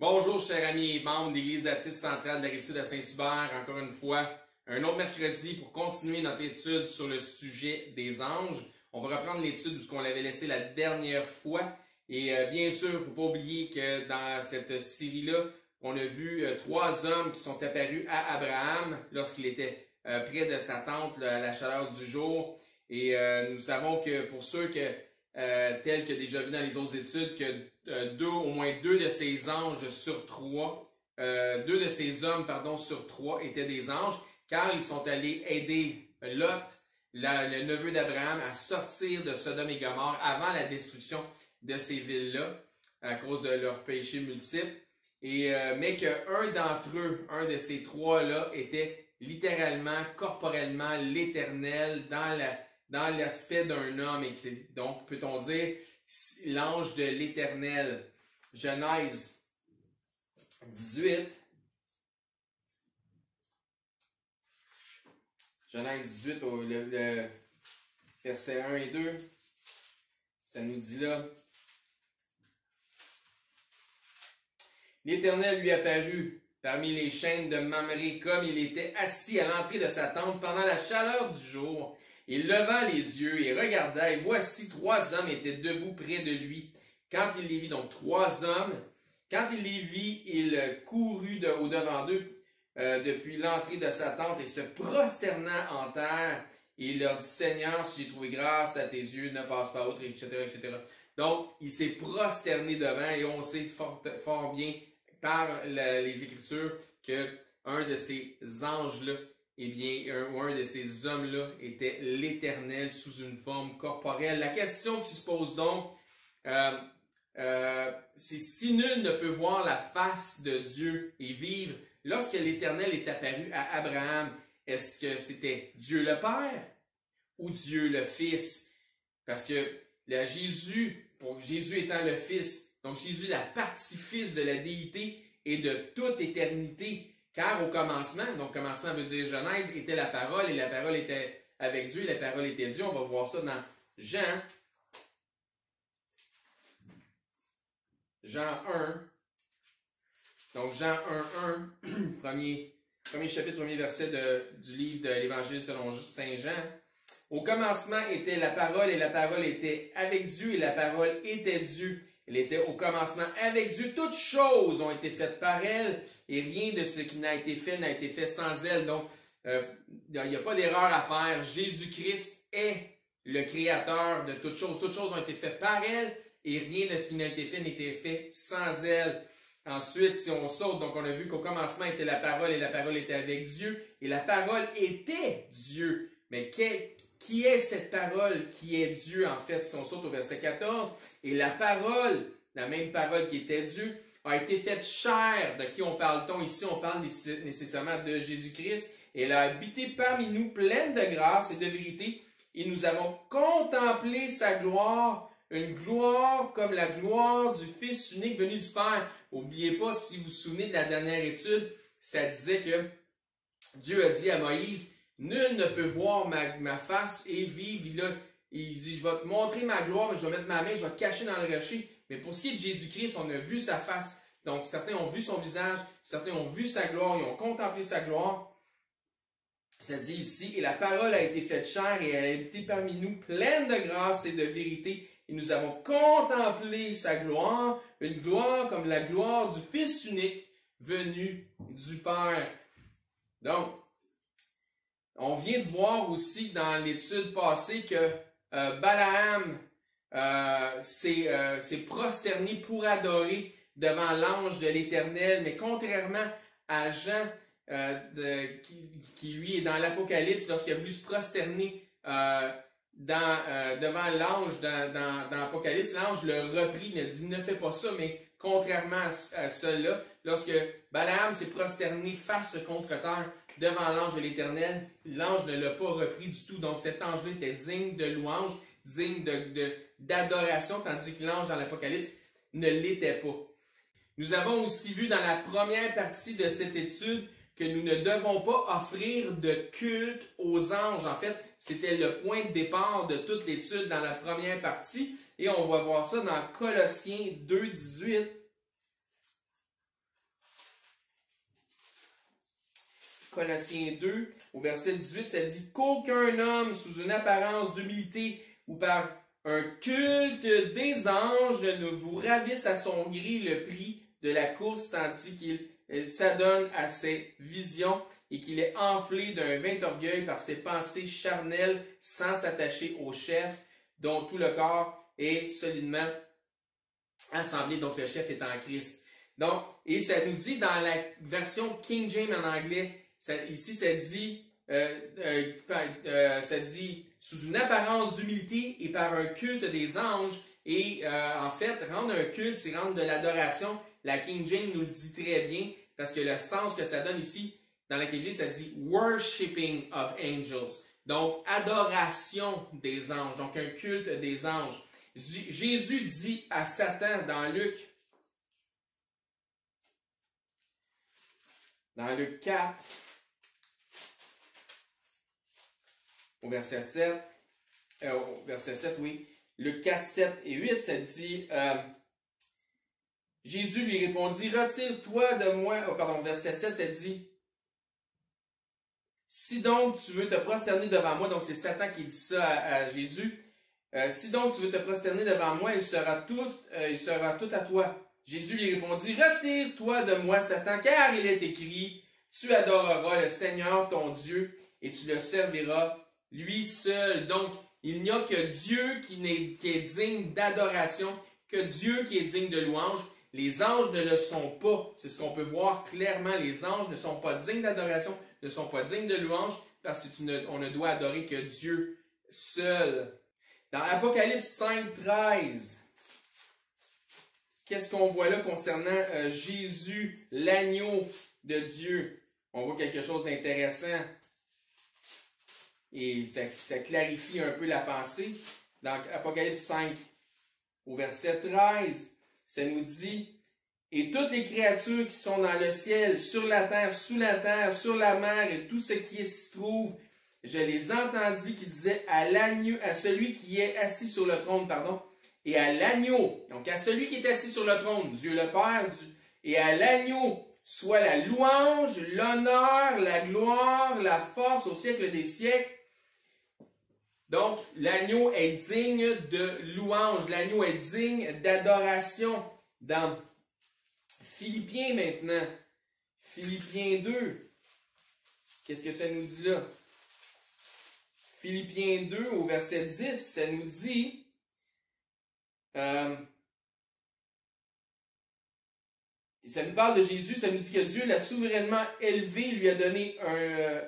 Bonjour chers amis et membres de l'Église baptiste centrale de la Rive-Sud à Saint-Hubert, encore une fois, un autre mercredi pour continuer notre étude sur le sujet des anges. On va reprendre l'étude où on l'avait laissé la dernière fois. Et bien sûr, il ne faut pas oublier que dans cette série-là, on a vu trois hommes qui sont apparus à Abraham lorsqu'il était près de sa tente à la chaleur du jour. Et nous savons que pour ceux tel que déjà vu dans les autres études, que au moins deux de ces anges sur trois, deux de ces hommes, sur trois étaient des anges, car ils sont allés aider Lot, le neveu d'Abraham, à sortir de Sodome et Gomorrhe avant la destruction de ces villes-là, à cause de leurs péchés multiples. Mais qu'un d'entre eux, un de ces trois-là, était littéralement, corporellement, l'Éternel dans l'aspect d'un homme. Et donc, peut-on dire, l'ange de l'Éternel. Genèse 18. Genèse 18, le verset 1 et 2. Ça nous dit là. L'Éternel lui apparut parmi les chaînes de Mamré, comme il était assis à l'entrée de sa tente pendant la chaleur du jour. Il leva les yeux et regarda, et voici trois hommes étaient debout près de lui. Quand il les vit, donc trois hommes, quand il les vit, il courut au-devant d'eux depuis l'entrée de sa tente et se prosterna en terre. Et il leur dit, Seigneur, si j'ai trouvé grâce à tes yeux, ne passe pas outre, etc., etc. Donc, il s'est prosterné devant et on sait fort bien par les Écritures que un de ces anges-là, eh bien, un de ces hommes-là était l'Éternel sous une forme corporelle. La question qui se pose donc, c'est si nul ne peut voir la face de Dieu et vivre, lorsque l'Éternel est apparu à Abraham, est-ce que c'était Dieu le Père ou Dieu le Fils? Parce que Jésus étant le Fils, donc Jésus la partie Fils de la déité et de toute éternité, car au commencement, donc commencement veut dire Genèse, était la parole, et la parole était avec Dieu, et la parole était Dieu. On va voir ça dans Jean 1. Donc Jean 1, premier chapitre, premier verset du livre de l'Évangile selon Saint Jean. Au commencement était la parole, et la parole était avec Dieu, et la parole était Dieu. Elle était au commencement avec Dieu. Toutes choses ont été faites par elle, et rien de ce qui n'a été fait sans elle. Donc, il n'y a pas d'erreur à faire. Jésus-Christ est le créateur de toutes choses. Toutes choses ont été faites par elle, et rien de ce qui n'a été fait n'était fait sans elle. Ensuite, si on saute, donc on a vu qu'au commencement était la parole, et la parole était avec Dieu, et la parole était Dieu. Mais qui est cette parole qui est Dieu, en fait, si on saute au verset 14? Et la parole, la même parole qui était Dieu, a été faite chair. De qui on parle-t-on ici? On parle nécessairement de Jésus-Christ. Elle a habité parmi nous, pleine de grâce et de vérité, et nous avons contemplé sa gloire, une gloire comme la gloire du Fils unique venu du Père. N'oubliez pas, si vous vous souvenez de la dernière étude, ça disait que Dieu a dit à Moïse, nul ne peut voir ma face et vivre. Il dit, je vais te montrer ma gloire, mais je vais mettre ma main, je vais te cacher dans le rocher. Mais pour ce qui est de Jésus-Christ, on a vu sa face. Donc, certains ont vu son visage, certains ont vu sa gloire, ils ont contemplé sa gloire. Ça dit ici, et la parole a été faite chair et elle a été parmi nous, pleine de grâce et de vérité. Et nous avons contemplé sa gloire, une gloire comme la gloire du Fils unique venu du Père. Donc, on vient de voir aussi dans l'étude passée que Balaam s'est prosterné pour adorer devant l'ange de l'Éternel, mais contrairement à Jean, qui lui est dans l'Apocalypse, lorsqu'il a voulu se prosterner devant l'ange dans l'Apocalypse, l'ange le reprit, il a dit ne fais pas ça, mais contrairement à cela, lorsque Balaam s'est prosterné face contre terre devant l'ange de l'Éternel, l'ange ne l'a pas repris du tout. Donc cet ange-là était digne de louange, digne d'adoration, tandis que l'ange dans l'Apocalypse ne l'était pas. Nous avons aussi vu dans la première partie de cette étude que nous ne devons pas offrir de culte aux anges. En fait, c'était le point de départ de toute l'étude dans la première partie. Et on va voir ça dans Colossiens 2, 18. Colossiens 2, au verset 18, ça dit qu'aucun homme, sous une apparence d'humilité ou par un culte des anges, ne vous ravisse à son gré le prix de la course, tandis qu'il s'adonne à ses visions et qu'il est enflé d'un vain orgueil par ses pensées charnelles, sans s'attacher au chef, dont tout le corps est solidement assemblé. Donc, le chef est en Christ. Donc, et ça nous dit dans la version King James en anglais, ici ça dit sous une apparence d'humilité et par un culte des anges. Et en fait, rendre un culte, c'est rendre de l'adoration. La King James nous le dit très bien parce que le sens que ça donne ici, dans la King James, ça dit worshiping of angels. Donc, adoration des anges. Donc, un culte des anges. Jésus dit à Satan dans Luc 4, au verset 7, oui, Luc 4, 7 et 8, ça dit, Jésus lui répondit, retire-toi de moi, verset 7, ça dit, si donc tu veux te prosterner devant moi, donc c'est Satan qui dit ça à Jésus, si donc tu veux te prosterner devant moi, il sera tout à toi. Jésus lui répondit, retire-toi de moi, Satan, car il est écrit, tu adoreras le Seigneur ton Dieu et tu le serviras lui seul. Donc, il n'y a que Dieu qui est digne d'adoration, que Dieu qui est digne de louange. Les anges ne le sont pas. C'est ce qu'on peut voir clairement. Les anges ne sont pas dignes d'adoration, ne sont pas dignes de louange, parce qu'on ne doit adorer que Dieu seul. Dans Apocalypse 5, 13, qu'est-ce qu'on voit là concernant Jésus, l'agneau de Dieu? On voit quelque chose d'intéressant. Et ça clarifie un peu la pensée. Dans Apocalypse 5, au verset 13, ça nous dit « Et toutes les créatures qui sont dans le ciel, sur la terre, sous la terre, sur la mer, et tout ce qui s'y trouve, je les entendis qui disaient à l'agneau, à celui qui est assis sur le trône, et à l'agneau, donc à celui qui est assis sur le trône, Dieu le Père, et à l'agneau, soit la louange, l'honneur, la gloire, la force au siècle des siècles. » Donc, l'agneau est digne de louange, l'agneau est digne d'adoration. Dans Philippiens maintenant, Philippiens 2, qu'est-ce que ça nous dit là? Philippiens 2 au verset 10, ça nous dit, ça nous parle de Jésus, ça nous dit que Dieu l'a souverainement élevé, lui a donné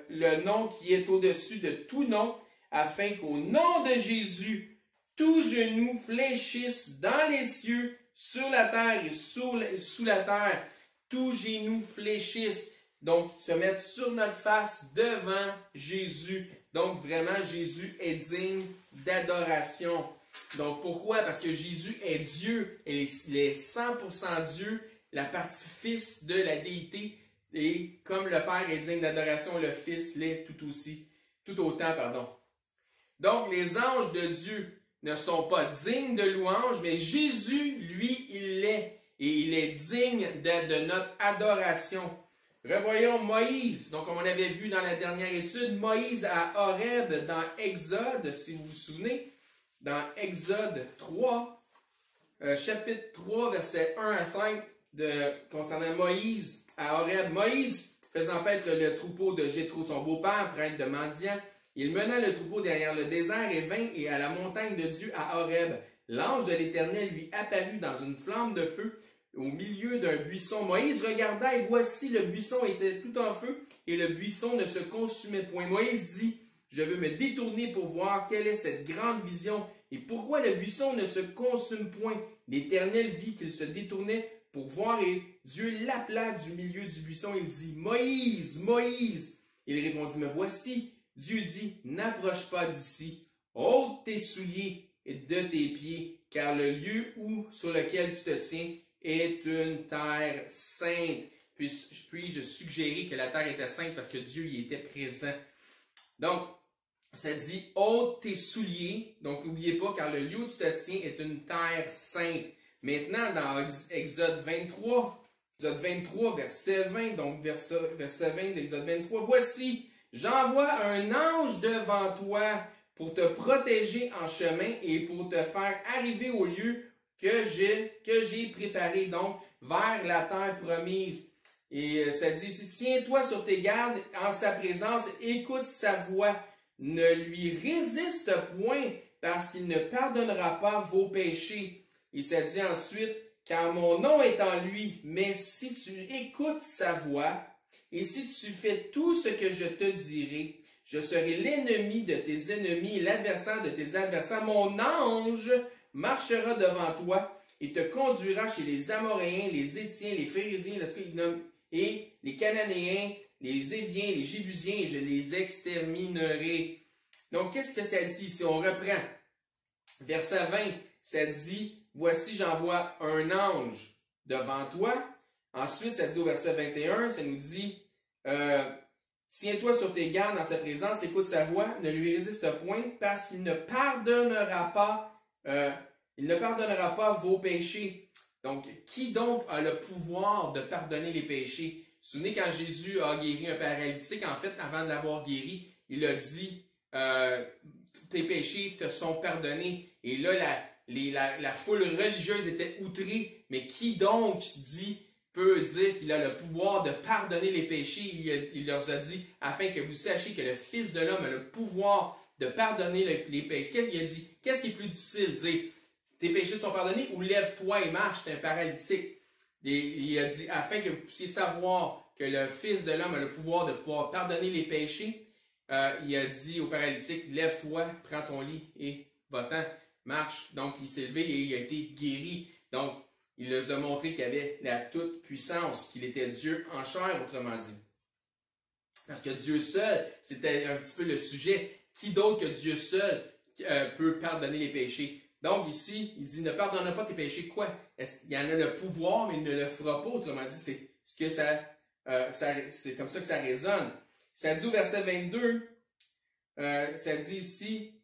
le nom qui est au-dessus de tout nom, afin qu'au nom de Jésus, tout genou fléchisse dans les cieux, sur la terre et sous la terre, tout genou fléchisse. Donc, se mettre sur notre face devant Jésus. Donc, vraiment, Jésus est digne d'adoration. Donc, pourquoi? Parce que Jésus est Dieu. Il est 100% Dieu, la partie fils de la déité. Et comme le Père est digne d'adoration, le Fils l'est tout autant. Donc, les anges de Dieu ne sont pas dignes de louange, mais Jésus, lui, il l'est. Et il est digne de notre adoration. Revoyons Moïse. Donc, comme on avait vu dans la dernière étude, Moïse à Horeb dans Exode, si vous vous souvenez, dans Exode 3, chapitre 3, versets 1 à 5, concernant Moïse à Horeb. Moïse faisant paître le troupeau de Jéthro, son beau-père, prêtre de Madian, il mena le troupeau derrière le désert et vint et à la montagne de Dieu à Horeb. L'ange de l'Éternel lui apparut dans une flamme de feu au milieu d'un buisson. Moïse regarda et voici le buisson était tout en feu et le buisson ne se consumait point. Moïse dit, je veux me détourner pour voir quelle est cette grande vision et pourquoi le buisson ne se consume point. L'Éternel vit qu'il se détournait pour voir et Dieu l'appela du milieu du buisson. Il dit, Moïse, Moïse. Il répondit, me voici. Dieu dit, n'approche pas d'ici, ôte tes souliers de tes pieds, car le lieu sur lequel tu te tiens est une terre sainte. Puis-je suggérer que la terre était sainte parce que Dieu y était présent. Donc, ça dit, ôte tes souliers. Donc, n'oubliez pas, car le lieu où tu te tiens est une terre sainte. Maintenant, dans Exode 23, Exode 23, verset 20, donc verset 20 d'Exode 23. Voici, j'envoie un ange devant toi pour te protéger en chemin et pour te faire arriver au lieu que j'ai préparé, donc vers la terre promise. Et ça dit ici, tiens-toi sur tes gardes en sa présence, écoute sa voix, ne lui résiste point, parce qu'il ne pardonnera pas vos péchés. Et ça dit ensuite, car mon nom est en lui, mais si tu écoutes sa voix, et si tu fais tout ce que je te dirai, je serai l'ennemi de tes ennemis et l'adversaire de tes adversaires. Mon ange marchera devant toi et te conduira chez les Amoréens, les Étiens, les Phérésiens, et les Cananéens, les Éviens, les Jébusiens, et je les exterminerai. Donc, qu'est-ce que ça dit? Si on reprend, verset 20, ça dit, voici, j'envoie un ange devant toi. Ensuite, ça dit au verset 21, ça nous dit, tiens-toi sur tes gardes dans sa présence, écoute sa voix, ne lui résiste point, parce qu'il ne pardonnera pas vos péchés. Donc, qui donc a le pouvoir de pardonner les péchés? Vous vous souvenez quand Jésus a guéri un paralytique, en fait, avant de l'avoir guéri, il a dit, tes péchés te sont pardonnés. Et là, la foule religieuse était outrée. Mais qui donc peut dire qu'il a le pouvoir de pardonner les péchés? Il leur a dit, afin que vous sachiez que le Fils de l'homme a le pouvoir de pardonner les péchés. Qu'est-ce qu'il a dit? Qu'est-ce qui est plus difficile? Dire, tes péchés sont pardonnés ou lève-toi et marche, t'es un paralytique. Et il a dit, afin que vous puissiez savoir que le Fils de l'homme a le pouvoir de pouvoir pardonner les péchés, il a dit au paralytique, lève-toi, prends ton lit et va-t'en, marche. Donc il s'est levé et il a été guéri. Donc il leur a montré qu'il avait la toute-puissance, qu'il était Dieu en chair, autrement dit. Parce que Dieu seul, c'était un petit peu le sujet. Qui d'autre que Dieu seul peut pardonner les péchés? Donc ici, il dit, ne pardonne pas tes péchés. Quoi? Il y en a le pouvoir, mais il ne le fera pas. Autrement dit, c'est comme ça que ça résonne. Ça dit au verset 22, ça dit ici,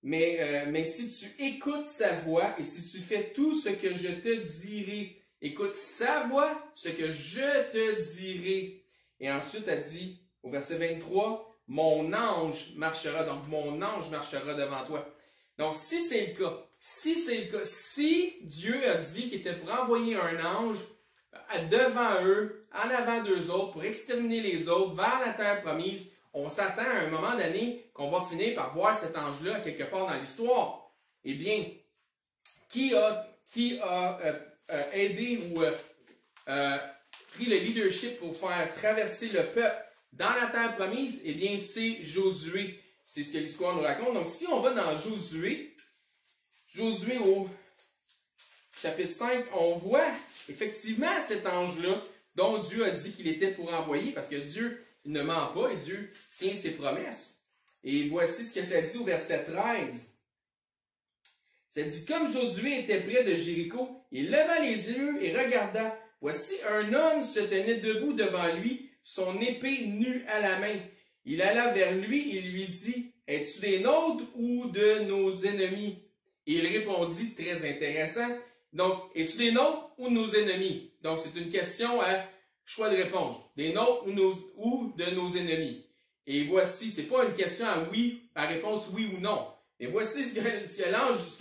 mais si tu écoutes sa voix et si tu fais tout ce que je te dirai, écoute sa voix, ce que je te dirai. Et ensuite, elle dit au verset 23, mon ange marchera, donc mon ange marchera devant toi. Donc, si c'est le cas, si Dieu a dit qu'il était pour envoyer un ange devant eux, en avant d'eux autres, pour exterminer les autres, vers la terre promise, on s'attend à un moment donné qu'on va finir par voir cet ange-là quelque part dans l'histoire. Eh bien, qui a aidé ou pris le leadership pour faire traverser le peuple dans la terre promise? Eh bien, c'est Josué. C'est ce que l'histoire nous raconte. Donc, si on va dans Josué au chapitre 5, on voit effectivement cet ange-là dont Dieu a dit qu'il était pour envoyer, parce que Dieu il ne ment pas et Dieu tient ses promesses. Et voici ce que ça dit au verset 13. Ça dit, comme Josué était près de Jéricho, il leva les yeux et regarda. Voici un homme se tenait debout devant lui, son épée nue à la main. Il alla vers lui et lui dit, « Es-tu des nôtres ou de nos ennemis? » Et il répondit, très intéressant, donc, « Es-tu des nôtres ou de nos ennemis? » Donc, c'est une question à choix de réponse. Des nôtres ou de nos ennemis. Et voici, c'est pas une question à réponse oui ou non. Et voici ce que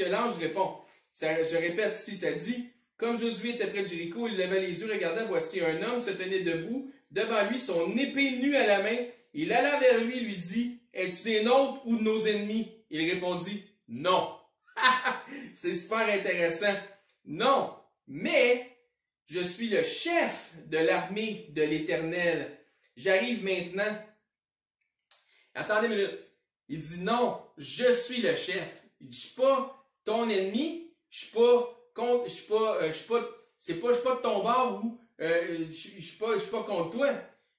l'ange répond. Je répète ici, ça dit, « Comme Josué était près de Jéricho, il leva les yeux, regarda, voici un homme se tenait debout, devant lui, son épée nue à la main. Il alla vers lui et lui dit, « Es-tu des nôtres ou de nos ennemis? » Il répondit, « Non. » C'est super intéressant. « Non, mais je suis le chef de l'armée de l'Éternel. J'arrive maintenant. » Attendez une minute. Il dit, « Non, je suis le chef. » Il dit, « Je suis pas ton ennemi. Je suis pas de ton bord ou je suis pas contre toi.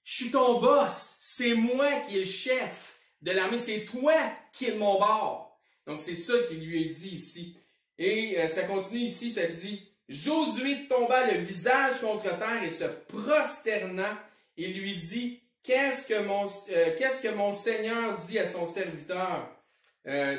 Je suis ton boss. C'est moi qui est le chef de l'armée. C'est toi qui es de mon bord. » Donc, c'est ça qu'il lui est dit ici. Et ça continue ici, ça dit, « Josué tomba le visage contre terre et se prosterna et lui dit, « Qu'est-ce que mon Seigneur dit à son serviteur? »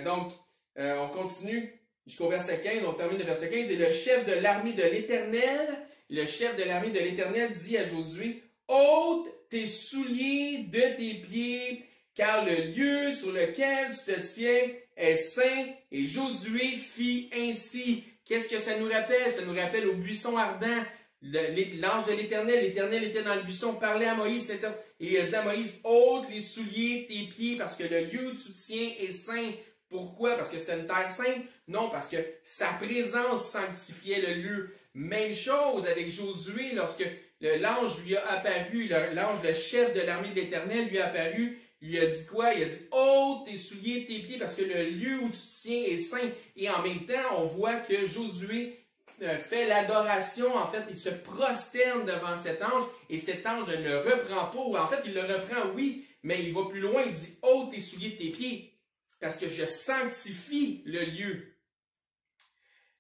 Donc, on continue jusqu'au verset 15, on termine le verset 15. « Et le chef de l'armée de l'Éternel le chef de l'armée de l'Éternel dit à Josué, ôte tes souliers de tes pieds, car le lieu sur lequel tu te tiens est saint. Et Josué fit ainsi. Qu'est-ce que ça nous rappelle? Ça nous rappelle au buisson ardent. L'ange de l'Éternel était dans le buisson, parlait à Moïse, et il a dit à Moïse, ôte les souliers de tes pieds, parce que le lieu où tu te tiens est saint. Pourquoi? Parce que c'était une terre sainte? Non, parce que sa présence sanctifiait le lieu. Même chose avec Josué, lorsque l'ange lui a apparu, l'ange, le chef de l'armée de l'Éternel lui a apparu, il lui a dit quoi? Il a dit, ôte tes souliers de tes pieds, parce que le lieu où tu te tiens est saint. Et en même temps, on voit que Josué fait l'adoration, en fait, il se prosterne devant cet ange, et cet ange ne le reprend pas, ou en fait, il le reprend, oui, mais il va plus loin, il dit, ôte tes souliers de tes pieds, parce que je sanctifie le lieu.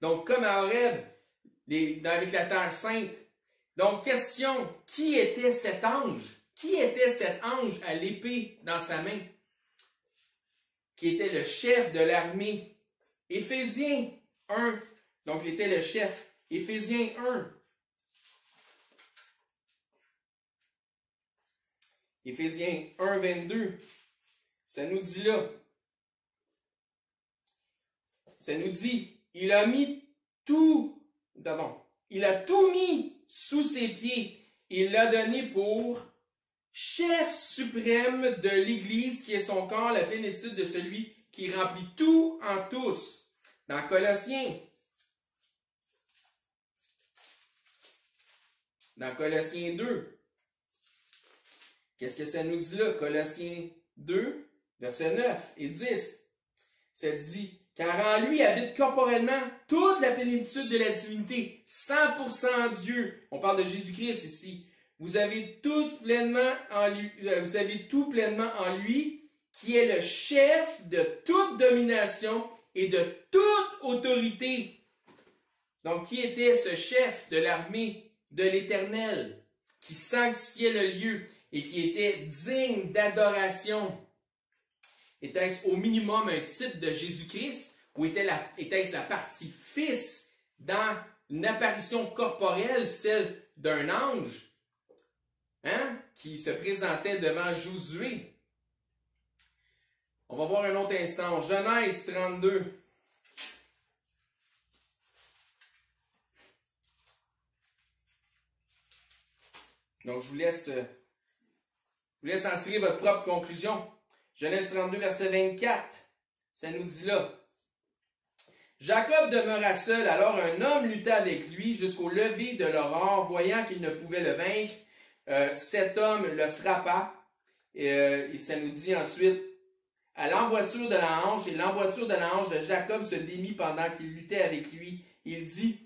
Donc, comme à Horeb, avec la terre sainte. Donc, question, qui était cet ange? Qui était cet ange à l'épée dans sa main? Qui était le chef de l'armée? Éphésiens 1. Donc, il était le chef. Éphésiens 1. Éphésiens 1, 22. Ça nous dit là. Ça nous dit, il a tout mis sous ses pieds. Il l'a donné pour chef suprême de l'Église, qui est son corps, la plénitude de celui qui remplit tout en tous. Dans Colossiens 2, qu'est-ce que ça nous dit là? Colossiens 2, versets 9 et 10. Ça dit, car en lui habite corporellement toute la plénitude de la divinité, 100% Dieu. On parle de Jésus-Christ ici. Vous avez tout pleinement en lui, qui est le chef de toute domination et de toute autorité. Donc, qui était ce chef de l'armée de l'Éternel, qui sanctifiait le lieu et qui était digne d'adoration? Était-ce au minimum un type de Jésus-Christ ou était-ce la partie fils dans une apparition corporelle, celle d'un ange, qui se présentait devant Josué? On va voir un autre instant. Genèse 32. Donc, je vous laisse en tirer votre propre conclusion. Genèse 32, verset 24. Ça nous dit là. Jacob demeura seul, alors un homme lutta avec lui jusqu'au lever de l'aurore, voyant qu'il ne pouvait le vaincre. Cet homme le frappa. Et ça nous dit ensuite, à l'emboîture de la hanche, et l'emboîture de la hanche de Jacob se démit pendant qu'il luttait avec lui. Il dit,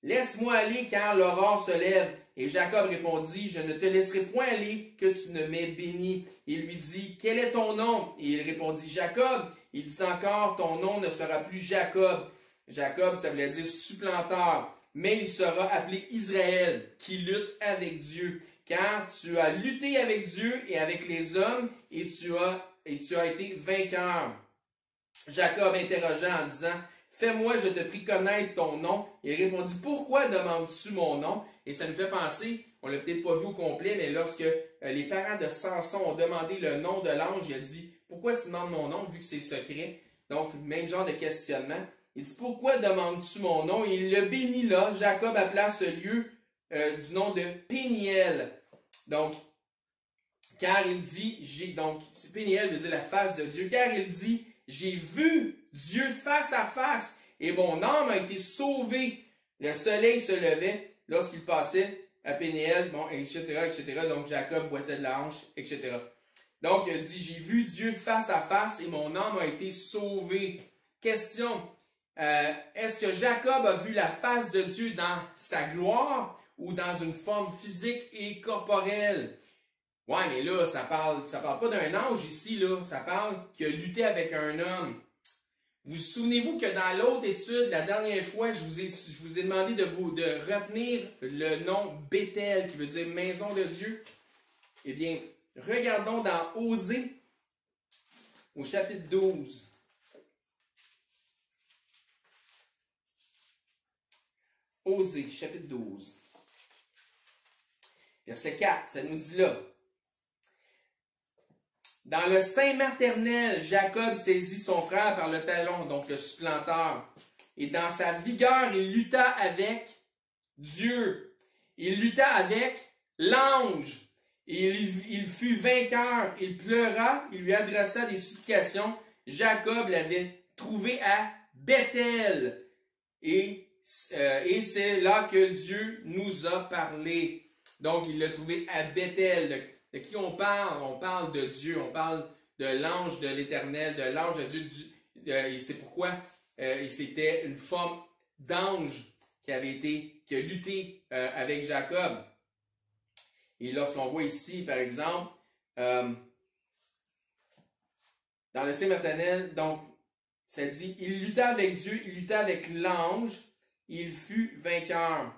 laisse-moi aller car l'aurore se lève. Et Jacob répondit, je ne te laisserai point aller que tu ne m'aies béni. Il lui dit, quel est ton nom? Et il répondit, Jacob. Il dit encore, ton nom ne sera plus Jacob. Jacob, ça voulait dire supplanteur. Mais il sera appelé Israël, qui lutte avec Dieu. Car tu as lutté avec Dieu et avec les hommes, et tu as été vainqueur. Jacob interrogea en disant, fais-moi, je te prie, connaître ton nom. Il répondit, pourquoi demandes-tu mon nom? Et ça nous fait penser, on l'a peut-être pas vu au complet, mais lorsque les parents de Samson ont demandé le nom de l'ange, il a dit, pourquoi tu demandes mon nom, vu que c'est secret? Donc, même genre de questionnement. Il dit, pourquoi demandes-tu mon nom? Et il le bénit là. Jacob appela ce lieu du nom de Péniel. Donc, car il dit, Péniel veut dire la face de Dieu, car il dit, j'ai vu Dieu face à face, et mon âme a été sauvée. Le soleil se levait lorsqu'il passait à Péniel, etc., etc. Donc, Jacob boitait de la hanche, etc. Donc, il dit, j'ai vu Dieu face à face, et mon âme a été sauvée. Question, est-ce que Jacob a vu la face de Dieu dans sa gloire, ou dans une forme physique et corporelle? Ouais, mais là, ça parle pas d'un ange ici, là. Ça parle qu'il a lutté avec un homme. Vous souvenez-vous que dans l'autre étude, la dernière fois, je vous ai demandé de retenir le nom Béthel, qui veut dire maison de Dieu? Eh bien, regardons dans Osée, au chapitre 12. Osée, chapitre 12. Verset 4, ça nous dit là. Dans le sein maternel, Jacob saisit son frère par le talon, donc le supplanteur. Et dans sa vigueur, il lutta avec Dieu. Il lutta avec l'ange. Il fut vainqueur. Il pleura. Il lui adressa des supplications. Jacob l'avait trouvé à Bethel. Et c'est là que Dieu nous a parlé. Donc, il l'a trouvé à Bethel. De qui on parle? On parle de Dieu. On parle de l'ange de l'Éternel, de l'ange de Dieu. Et c'est pourquoi c'était une forme d'ange qui a lutté avec Jacob. Et lorsqu'on voit ici, par exemple, dans le sein maternel, donc, ça dit, il lutta avec Dieu, il lutta avec l'ange, il fut vainqueur.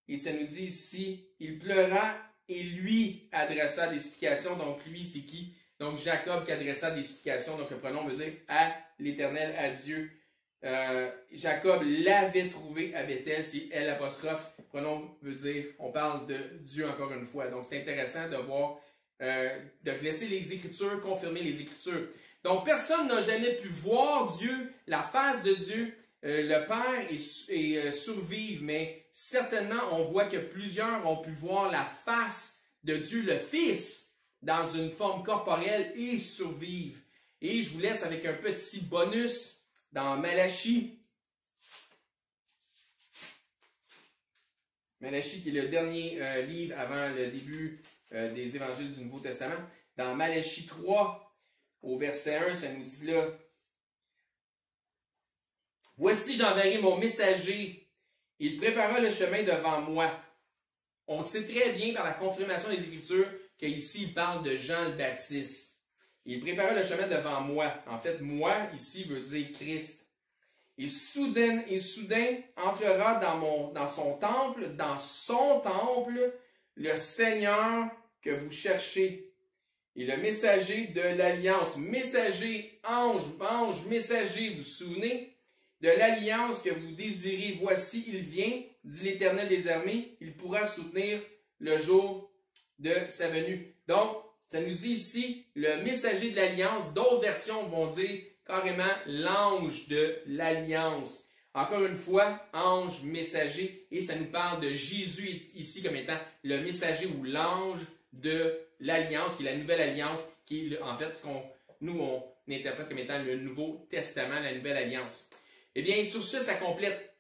Et ça nous dit ici, il pleura et lui adressa des supplications. Donc, lui, c'est qui? Donc, Jacob qui adressa des supplications. Donc, le pronom veut dire à l'Éternel, à Dieu. Jacob l'avait trouvé à Bethel, c'est L apostrophe. Pronom veut dire, on parle de Dieu encore une fois. Donc, c'est intéressant de voir, de laisser les Écritures confirmer les Écritures. Donc, personne n'a jamais pu voir Dieu, la face de Dieu, le Père et survivre, mais certainement, on voit que plusieurs ont pu voir la face de Dieu, le Fils, dans une forme corporelle et survivre. Et je vous laisse avec un petit bonus dans Malachie. Malachie qui est le dernier livre avant le début des évangiles du Nouveau Testament. Dans Malachie 3, au verset 1, ça nous dit là, « Voici, j'enverrai mon messager. Il préparera le chemin devant moi. » On sait très bien par la confirmation des Écritures qu'ici, il parle de Jean le Baptiste. Il préparera le chemin devant moi. En fait, moi, ici, veut dire Christ. Et soudain entrera dans son temple, le Seigneur que vous cherchez. Et le messager de l'alliance, messager, ange, messager, vous vous souvenez? De l'alliance que vous désirez, voici, il vient, dit l'Éternel des armées, il pourra soutenir le jour de sa venue. Donc, ça nous dit ici, le messager de l'alliance, d'autres versions vont dire carrément l'ange de l'alliance. Encore une fois, ange, messager, et ça nous parle de Jésus ici comme étant le messager ou l'ange de l'alliance, qui est la nouvelle alliance, qui est en fait ce qu'on on interprète comme étant le Nouveau Testament, la nouvelle alliance. Eh bien, sur ce, ça complète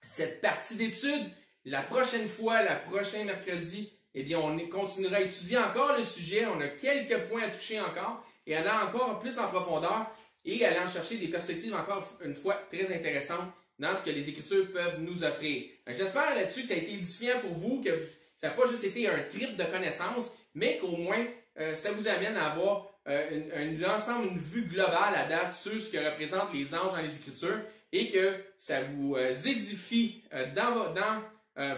cette partie d'étude. La prochaine fois, le prochain mercredi, eh bien, on continuera à étudier encore le sujet. On a quelques points à toucher encore et aller encore plus en profondeur et aller en chercher des perspectives encore une fois très intéressantes dans ce que les Écritures peuvent nous offrir. J'espère là-dessus que ça a été édifiant pour vous, que ça n'a pas juste été un trip de connaissances, mais qu'au moins ça vous amène à avoir une vue globale à date sur ce que représentent les anges dans les Écritures et que ça vous édifie dans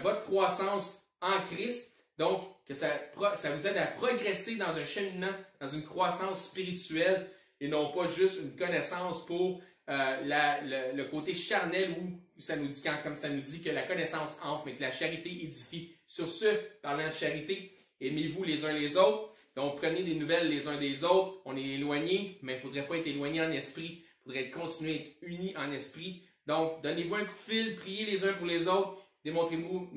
votre croissance en Christ. Donc, que ça vous aide à progresser dans un cheminement, dans une croissance spirituelle et non pas juste une connaissance pour le côté charnel où ça nous dit, comme ça nous dit que la connaissance enfle, mais que la charité édifie. Sur ce, parlant de charité, aimez-vous les uns les autres. Donc, prenez des nouvelles les uns des autres. On est éloignés, mais il ne faudrait pas être éloigné en esprit. Il faudrait continuer à être unis en esprit. Donc, donnez-vous un coup de fil, priez les uns pour les autres. Démontrez-vous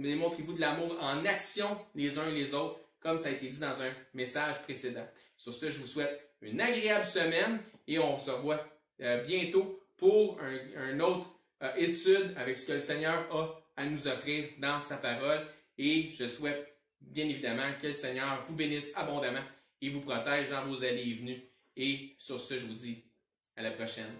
de l'amour en action les uns et les autres, comme ça a été dit dans un message précédent. Sur ce, je vous souhaite une agréable semaine et on se revoit bientôt pour une autre étude avec ce que le Seigneur a à nous offrir dans sa parole. Et je souhaite bien évidemment que le Seigneur vous bénisse abondamment et vous protège dans vos allées et venues. Et sur ce, je vous dis à la prochaine.